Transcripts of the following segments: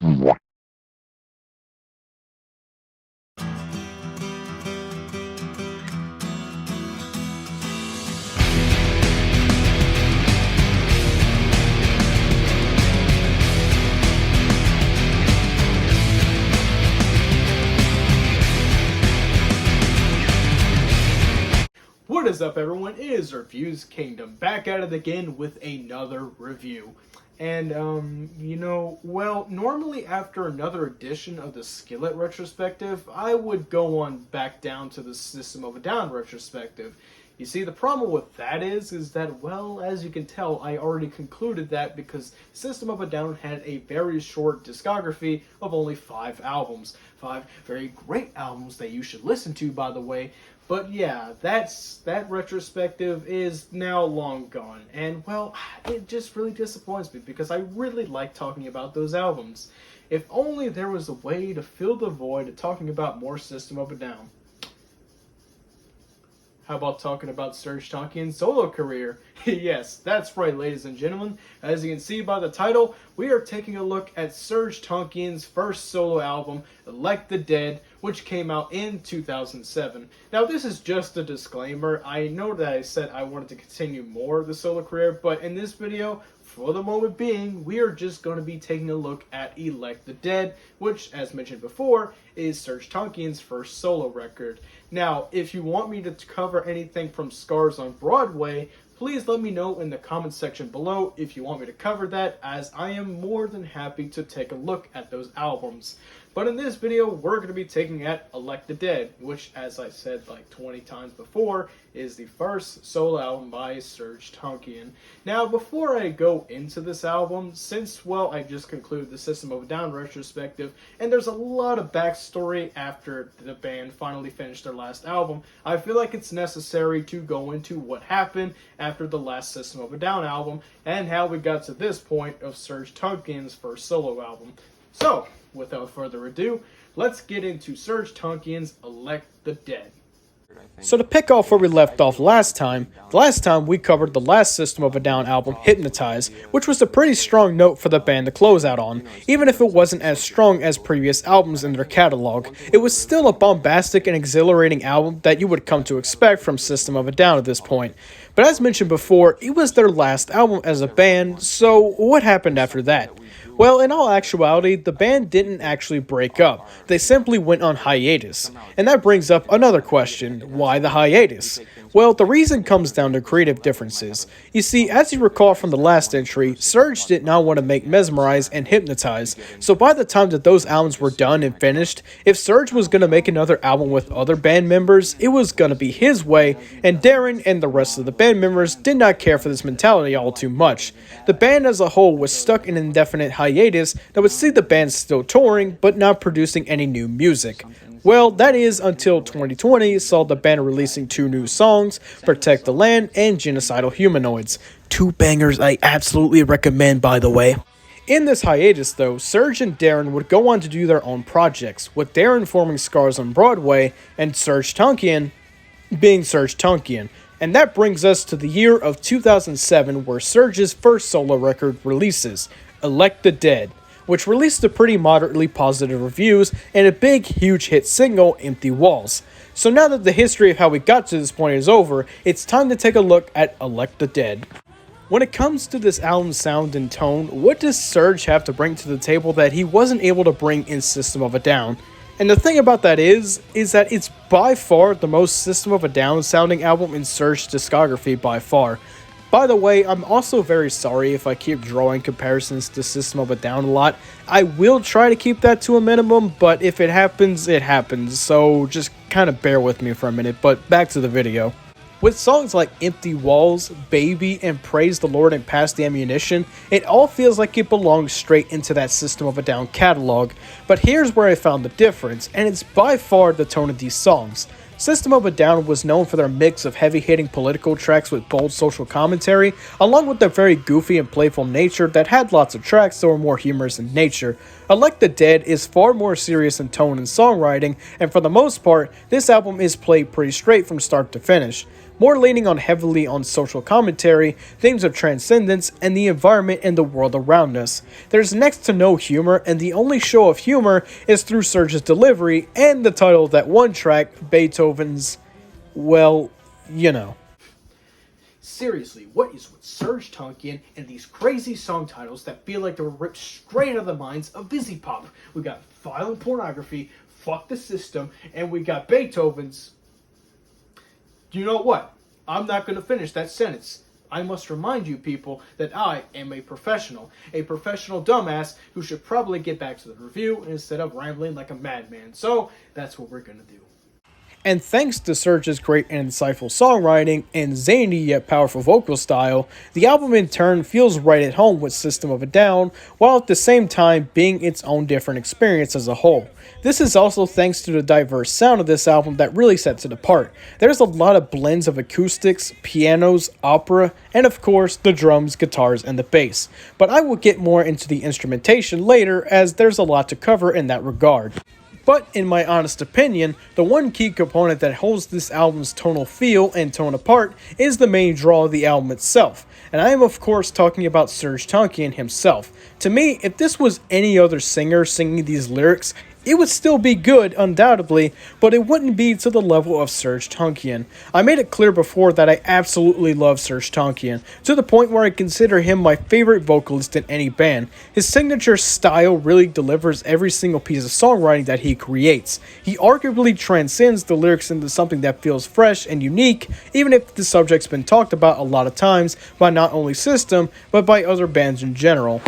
What is up, everyone? It is Reviews Kingdom, back at it again with another review. And, well, normally after another edition of the Skillet retrospective, I would go on back down to the System of a Down retrospective. You see, the problem with that is that, well, as you can tell, I already concluded that because System of a Down had a very short discography of only 5 albums. 5 very great albums that you should listen to, by the way. But yeah, that retrospective is now long gone, and well, it just really disappoints me because I really like talking about those albums. If only there was a way to fill the void of talking about more System of a Down. How about talking about Serj tankians' solo career? Yes, that's right, ladies and gentlemen. As you can see by the title, we are taking a look at Serj tankians' first solo album, Elect the Dead, which came out in 2007. Now, this is just a disclaimer. I know that I said I wanted to continue more of the solo career, but in this video, for the moment being, we are just going to be taking a look at Elect the Dead, which, as mentioned before, is Serj tankians' first solo record. Now, if you want me to cover anything from Scars on Broadway, please let me know in the comments section below if you want me to cover that, as I am more than happy to take a look at those albums. But in this video, we're going to be taking at Elect the Dead, which, as I said like 20 times before, is the first solo album by Serj tankian. Now, before I go into this album, since, well, I just concluded the System of a Down retrospective, and there's a lot of backstory after the band finally finished their last album, I feel like it's necessary to go into what happened after the last System of a Down album, and how we got to this point of Serj tankian's first solo album. So, without further ado, let's get into Serj tankian's Elect the Dead. So to pick off where we left off last time we covered the last System of a Down album, Hypnotize, which was a pretty strong note for the band to close out on. Even if it wasn't as strong as previous albums in their catalog, it was still a bombastic and exhilarating album that you would come to expect from System of a Down at this point. But as mentioned before, it was their last album as a band, so what happened after that? Well, in all actuality, the band didn't actually break up. They simply went on hiatus. And that brings up another question: why the hiatus? Well, the reason comes down to creative differences. You see, as you recall from the last entry, Serj did not want to make Mesmerize and Hypnotize, so by the time that those albums were done and finished, if Serj was going to make another album with other band members, it was going to be his way, and Darren and the rest of the band members did not care for this mentality all too much. The band as a whole was stuck in an indefinite hiatus that would see the band still touring, but not producing any new music. Well, that is until 2020 saw the band releasing 2 new songs, Protect the Land and Genocidal Humanoids. 2 bangers I absolutely recommend, by the way. In this hiatus, though, Serj and Darren would go on to do their own projects, with Darren forming Scars on Broadway and Serj tankian being Serj tankian. And that brings us to the year of 2007, where Serj's first solo record releases, Elect the Dead, which released to pretty moderately positive reviews and a big, huge hit single, Empty Walls. So now that the history of how we got to this point is over, it's time to take a look at Elect the Dead. When it comes to this album's sound and tone, what does Serj have to bring to the table that he wasn't able to bring in System of a Down? And the thing about that is that it's by far the most System of a Down sounding album in Serj's discography by far. By the way, I'm also very sorry if I keep drawing comparisons to System of a Down a lot. I will try to keep that to a minimum, but if it happens, it happens. So just kind of bear with me for a minute, but back to the video. With songs like Empty Walls, Baby, and Praise the Lord and Pass the Ammunition, it all feels like it belongs straight into that System of a Down catalog. But here's where I found the difference, and it's by far the tone of these songs. System of a Down was known for their mix of heavy-hitting political tracks with bold social commentary, along with their very goofy and playful nature that had lots of tracks that were more humorous in nature. Elect the Dead is far more serious in tone and songwriting, and for the most part, this album is played pretty straight from start to finish. more leaning on heavily on social commentary, themes of transcendence, and the environment and the world around us. There's next to no humor, and the only show of humor is through Serj's delivery and the title of that one track, Beethoven's, well, you know. Seriously, what is with Serj Tankian and these crazy song titles that feel like they were ripped straight out of the minds of Busy Pop? We got violent pornography, fuck the system, and we got Beethoven's. You know what? I'm not going to finish that sentence. I must remind you people that I am a professional dumbass who should probably get back to the review instead of rambling like a madman. So that's what we're going to do. And thanks to Serj's great and insightful songwriting and zany yet powerful vocal style, the album in turn feels right at home with System of a Down, while at the same time being its own different experience as a whole. This is also thanks to the diverse sound of this album that really sets it apart. There's a lot of blends of acoustics, pianos, opera, and of course the drums, guitars, and the bass. But I will get more into the instrumentation later, as there's a lot to cover in that regard. But in my honest opinion, the one key component that holds this album's tonal feel and tone apart is the main draw of the album itself. And I am of course talking about Serj Tankian himself. To me, if this was any other singer singing these lyrics, it would still be good, undoubtedly, but it wouldn't be to the level of Serj Tankian. I made it clear before that I absolutely love Serj Tankian, to the point where I consider him my favorite vocalist in any band. His signature style really delivers every single piece of songwriting that he creates. He arguably transcends the lyrics into something that feels fresh and unique, even if the subject's been talked about a lot of times by not only System, but by other bands in general.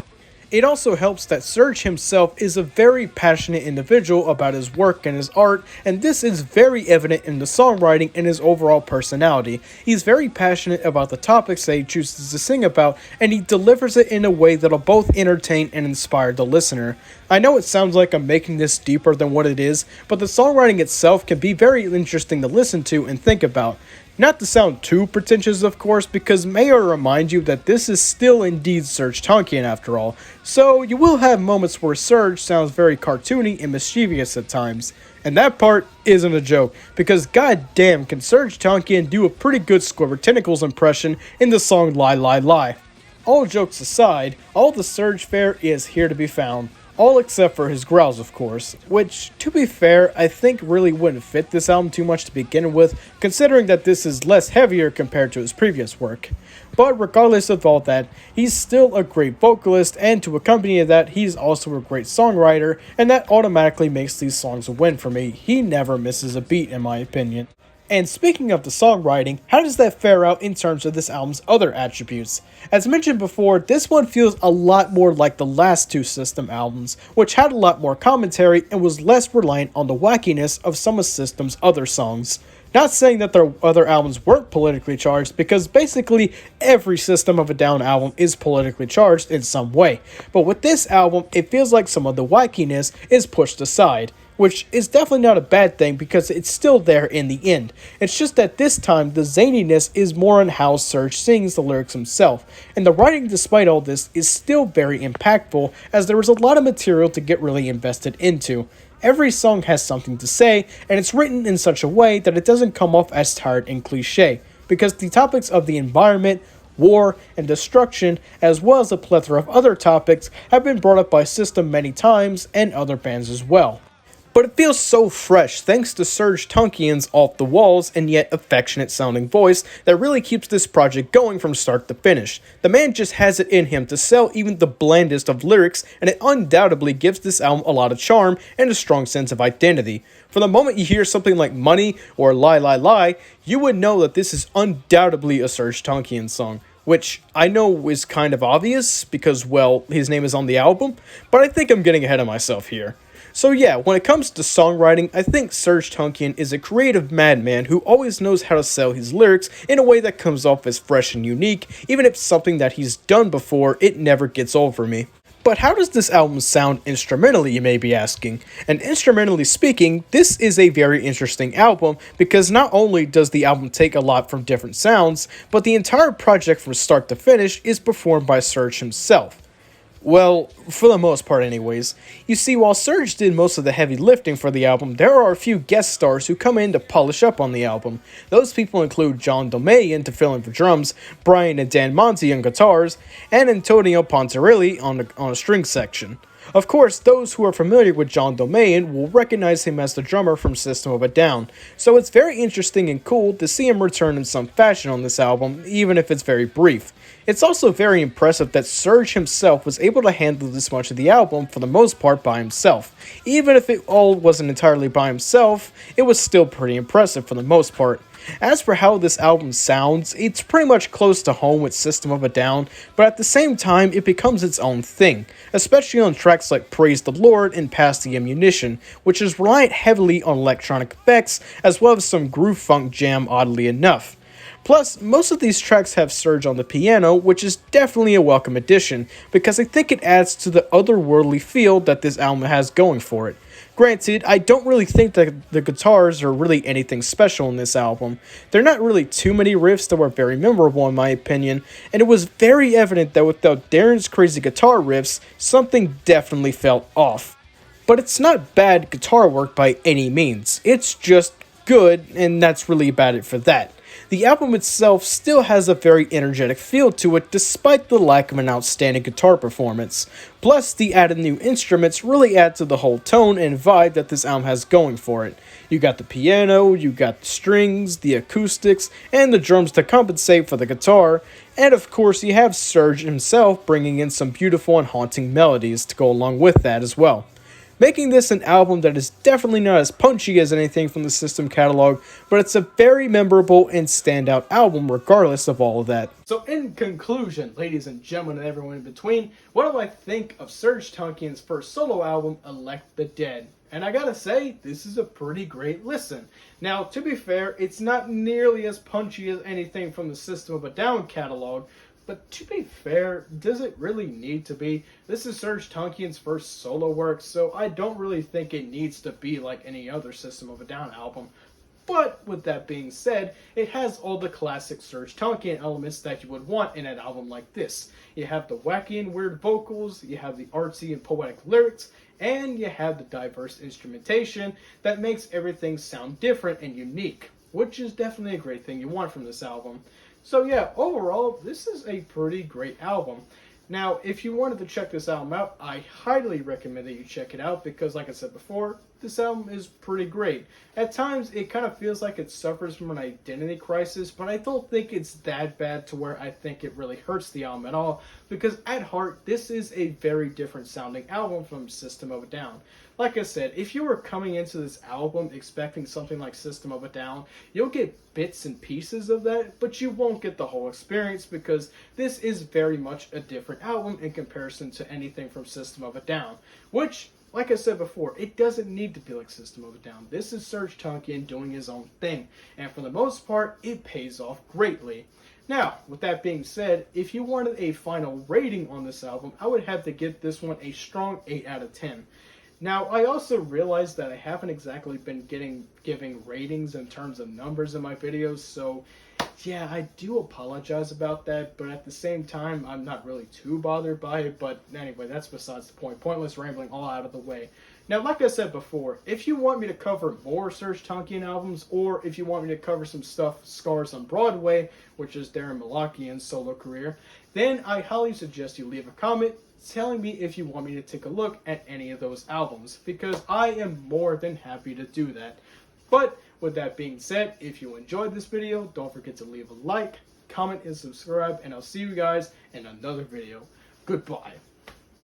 It also helps that Serj himself is a very passionate individual about his work and his art, and this is very evident in the songwriting and his overall personality. He's very passionate about the topics that he chooses to sing about, and he delivers it in a way that'll both entertain and inspire the listener. I know it sounds like I'm making this deeper than what it is, but the songwriting itself can be very interesting to listen to and think about. Not to sound too pretentious, of course, because may I remind you that this is still indeed Serj Tankian after all, so you will have moments where Serj sounds very cartoony and mischievous at times. And that part isn't a joke, because goddamn can Serj Tankian do a pretty good Squidward Tentacles impression in the song Lie Lie Lie. All jokes aside, all the Serj fare is here to be found. All except for his growls, of course, which, to be fair, I think really wouldn't fit this album too much to begin with, considering that this is less heavier compared to his previous work. But regardless of all that, he's still a great vocalist, and to accompany that, he's also a great songwriter, and that automatically makes these songs a win for me. He never misses a beat, in my opinion. And speaking of the songwriting, how does that fare out in terms of this album's other attributes? As mentioned before, this one feels a lot more like the last two System albums, which had a lot more commentary and was less reliant on the wackiness of some of System's other songs. Not saying that their other albums weren't politically charged, because basically every System of a Down album is politically charged in some way, but with this album, it feels like some of the wackiness is pushed aside. Which is definitely not a bad thing because it's still there in the end. It's just that this time the zaniness is more on how Serj sings the lyrics himself, and the writing despite all this is still very impactful, as there is a lot of material to get really invested into. Every song has something to say, and it's written in such a way that it doesn't come off as tired and cliche, because the topics of the environment, war, and destruction, as well as a plethora of other topics, have been brought up by System many times, and other bands as well. But it feels so fresh thanks to Serj Tankian's off-the-walls and yet affectionate-sounding voice that really keeps this project going from start to finish. The man just has it in him to sell even the blandest of lyrics, and it undoubtedly gives this album a lot of charm and a strong sense of identity. From the moment you hear something like Money or Lie Lie Lie, you would know that this is undoubtedly a Serj Tankian song. Which I know is kind of obvious because, well, his name is on the album, but I think I'm getting ahead of myself here. So yeah, when it comes to songwriting, I think Serj Tankian is a creative madman who always knows how to sell his lyrics in a way that comes off as fresh and unique. Even if it's something that he's done before, it never gets old for me. But how does this album sound instrumentally, you may be asking? And instrumentally speaking, this is a very interesting album because not only does the album take a lot from different sounds, but the entire project from start to finish is performed by Serj himself. Well, for the most part anyways. You see, while Serj did most of the heavy lifting for the album, there are a few guest stars who come in to polish up on the album. Those people include John Domayan to fill in for drums, Brian and Dan Monti on guitars, and Antonio Pontarelli on a string section. Of course, those who are familiar with John Domayan will recognize him as the drummer from System of a Down, so it's very interesting and cool to see him return in some fashion on this album, even if it's very brief. It's also very impressive that Serj himself was able to handle this much of the album for the most part by himself. Even if it all wasn't entirely by himself, it was still pretty impressive for the most part. As for how this album sounds, it's pretty much close to home with System of a Down, but at the same time it becomes its own thing, especially on tracks like Praise the Lord and Pass the Ammunition, which is reliant heavily on electronic effects as well as some groove funk jam oddly enough. Plus, most of these tracks have Serj on the piano, which is definitely a welcome addition, because I think it adds to the otherworldly feel that this album has going for it. Granted, I don't really think that the guitars are really anything special in this album. There are not really too many riffs that were very memorable in my opinion, and it was very evident that without Darren's crazy guitar riffs, something definitely felt off. But it's not bad guitar work by any means, it's just good, and that's really about it for that. The album itself still has a very energetic feel to it despite the lack of an outstanding guitar performance. Plus, the added new instruments really add to the whole tone and vibe that this album has going for it. You got the piano, you got the strings, the acoustics, and the drums to compensate for the guitar, and of course you have Serj himself bringing in some beautiful and haunting melodies to go along with that as well. Making this an album that is definitely not as punchy as anything from the System catalog, but it's a very memorable and standout album regardless of all of that. So in conclusion, ladies and gentlemen and everyone in between, what do I think of Serj Tankian's first solo album, Elect the Dead? And I gotta say, this is a pretty great listen. Now, to be fair, it's not nearly as punchy as anything from the System of a Down catalog, but to be fair, does it really need to be? This is Serj Tankian's first solo work, so I don't really think it needs to be like any other System of a Down album. But with that being said, it has all the classic Serj Tankian elements that you would want in an album like this. You have the wacky and weird vocals, you have the artsy and poetic lyrics, and you have the diverse instrumentation that makes everything sound different and unique, which is definitely a great thing you want from this album. So yeah, overall, this is a pretty great album. Now, if you wanted to check this album out, I highly recommend that you check it out because, like I said before, this album is pretty great. At times, it kind of feels like it suffers from an identity crisis, but I don't think it's that bad to where I think it really hurts the album at all, because at heart, this is a very different sounding album from System of a Down. Like I said, if you were coming into this album expecting something like System of a Down, you'll get bits and pieces of that, but you won't get the whole experience because this is very much a different album in comparison to anything from System of a Down, which, like I said before, it doesn't need to be like System of a Down. This is Serj Tankian doing his own thing, and for the most part, it pays off greatly. Now, with that being said, if you wanted a final rating on this album, I would have to give this one a strong 8 out of 10. Now, I also realized that I haven't exactly been giving ratings in terms of numbers in my videos, so yeah, I do apologize about that, but at the same time, I'm not really too bothered by it, but anyway, that's besides the point. Pointless rambling all out of the way. Now, like I said before, if you want me to cover more Serj Tankian albums, or if you want me to cover some stuff, Scars on Broadway, which is Darren Malakian's solo career, then I highly suggest you leave a comment telling me if you want me to take a look at any of those albums, because I am more than happy to do that. But with that being said, if you enjoyed this video, don't forget to leave a like, comment, and subscribe, and I'll see you guys in another video. Goodbye.